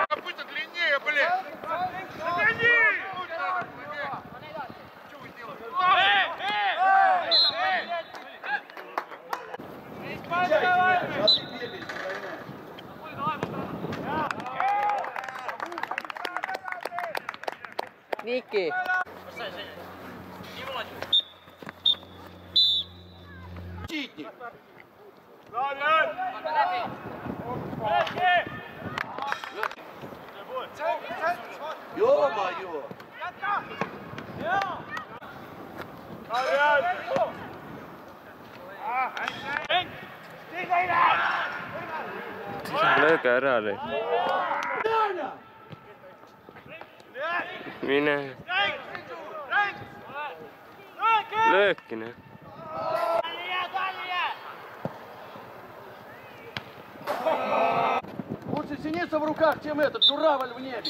Копыта длиннее, блядь! Загони! Что вы делаете? Ники. Читник! Ё-моё! Lööge ära nüüd. Mine. Lööki nüüd. Лучше синица в руках, чем этот журавль в небе.